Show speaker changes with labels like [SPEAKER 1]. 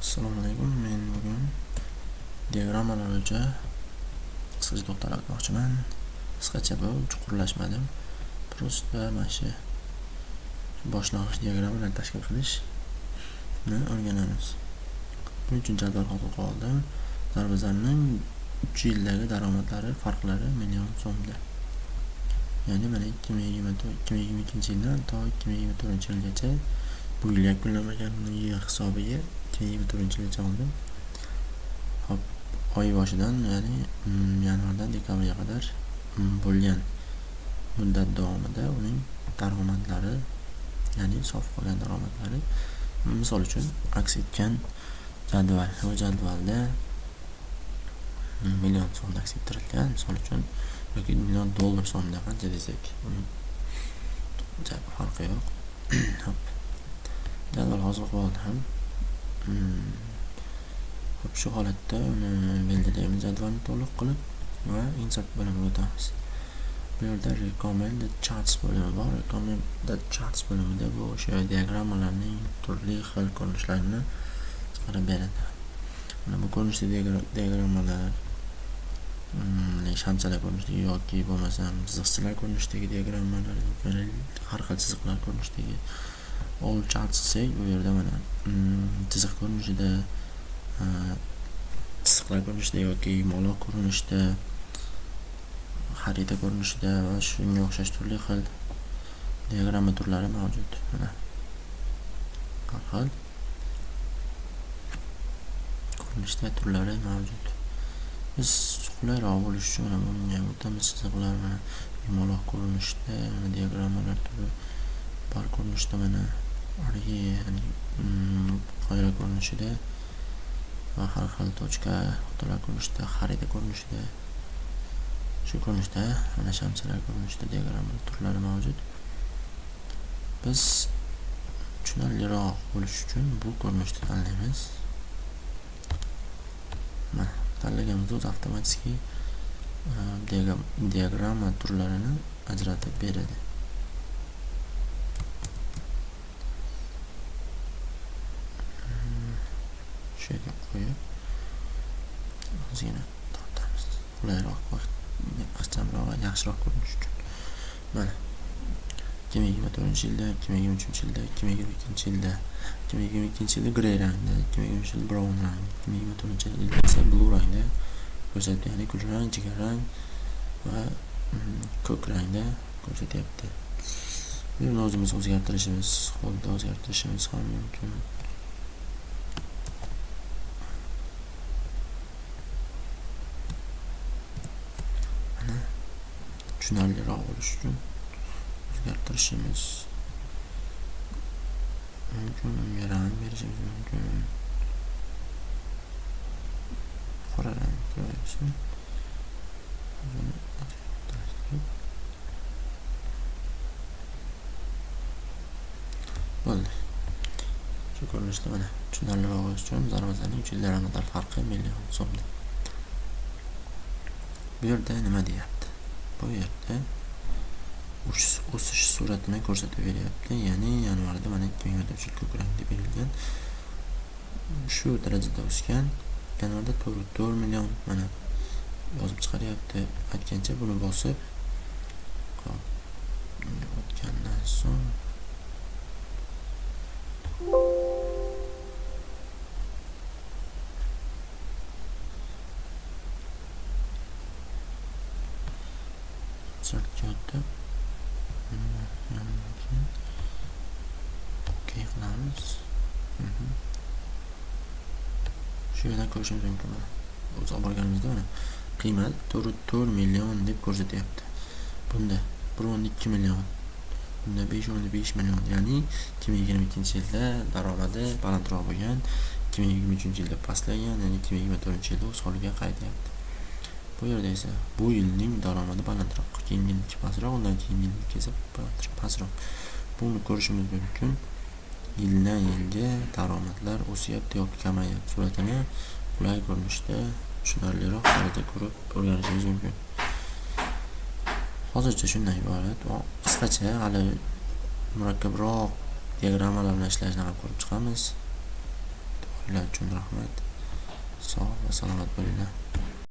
[SPEAKER 1] Assalomu alaykum. Men bugun diagrammalar bo'yicha qisqacha to'xtalib o'tmoqchiman. Qisqacha bu chuqurlashmadim. Просто mana shu boshlang'ich diagrammalarni tashkil qilishni o'rganamiz. Buning uchun jadval hozir qoldim. Zarbazarning 3 yildagi daromadlari farqlari million so'mda. Ya'ni mana 2022-yildan to 2024-yilgacha bu yil yakunlanmagan yil hisobiga 2024-yilgacha oldim. Hop, oy boshidan, ya'ni yanvardan dekabrga qadar bo'lgan muddat davomida uning daromadlari, ya'ni sof qolgan daromadlari misol uchun aks etgan jadval. Bu jadvalda million so'mda aks ettirilgan, misol uchun yoki million dollar so'mda qancha desak, farqi yo'q. Hop, jadval hozir qoldim. Hop, shu holatda belgilaymiz jadvalni to'liq qilib va insert bo'limiga o'tamiz. Bu yerda recommended charts bo'limi bor. Recommended charts bo'limida bu o'sha diagrammalarning turli xil ko'rinishlarini chiqarib beradi. Mana bu ko'rinishda diagrammalar shamchalar ko'rinishidagi yoki bo'lmasam chiziqchalar ko'rinishidagi diagrammalar, har xil chiziqlar ko'rinishidagi all charts desak, bu yerda mana chiziq ko'rinishida, chiziqlar ko'rinishida yoki yumaloq ko'rinishda, xarita ko'rinishida va shunga o'xshash turli xil diagramma turlari mavjud. Mana har xil ko'rinishda turlari mavjud. Biz qulayroq bo'lish uchun bunga o'tamiz. Chiziqlar mana yumaloq ko'rinishda, diagrammalar turi bar ko'rinishda, mana ya'ni qo'yra ko'rinishida va har xil tochka nuqtalar ko'rinishida, xarita ko'rinishida, shu ko'rinishda mana shamchalar ko'rinishida diagramma turlari mavjud. Biz tushunarliroq bo'lish uchun bu ko'rinishni tanlaymiz. Mana tanlaganimizda o'zi avtomatik diagramma turlarini ajratib beradi. Shu yerga qo'yib ozgina tortamiz. Qulayroq, ixchamroq va yaxshiroq ko'rinish uchun. Mana 2024-yilda, 2023-yilda, 2022-yilda, 2022-yilda grey rangda, 2023-yilda brown rang, 2024-yilda esa blue rangda ko'rsatyapti. Ya'ni kulrang, jigarrang va ko'k rangda ko'rsatyapti. Buni o'zimiz o'zgartirishimiz, qo'lda o'zgartirishimiz ham mumkin. Mana tushunarliroq bo'lish uchun o'zgartirishimiz mumkin, unga rang berishimiz mumkin. Qora rang qo'yishim. Bo'ldi. Shu ko'rinishda mana tushunarliroq bo'lish uchun zarbazarning 3 yil daromadlari farqi million so'mda. Bu yerda nima deyapti? Bu yerda o'sish suratini ko'rsatib beryapti. Ya'ni yanvarda mana 2023 ko'k rangda berilgan. Shu darajada o'sgan. Yanvarda 4 million mana yozib chiqaryapti. Aytgancha buni bosib o'tgandan so'ng sertifikatni qilamiz. Shu yerdan ko'rishimiz mumkin. O'z olib borganimizda mana qiymat 4 million deb ko'rsatyapti. Bunda 1.2 million, bunda 5.5 million. Ya'ni 2022-yilda daromadi balandroq bo'lgan, 2023-yilda pastlagan, ya'ni 2024-yilda o'z holiga qaytyapti. Bu yerda esa bu yilning daromadi balandroq, keyingi yilniki pastroq, undan keyingi yilniki esa pastroq. Buni ko'rishimiz mumkin. Yildan yilga daromadlar o'syapti yoki kamayapti. Suratini qulay ko'rinishda tushunarliroq tarzda ko'rib o'rganishimiz mumkin. Hozircha shundan iborat. Qisqacha hali murakkabroq diagrammalar bilan ishlashni ham ko'rib chiqamiz. ko'rganliklaringiz uchun rahmat. Sog' va salomat bo'linglar.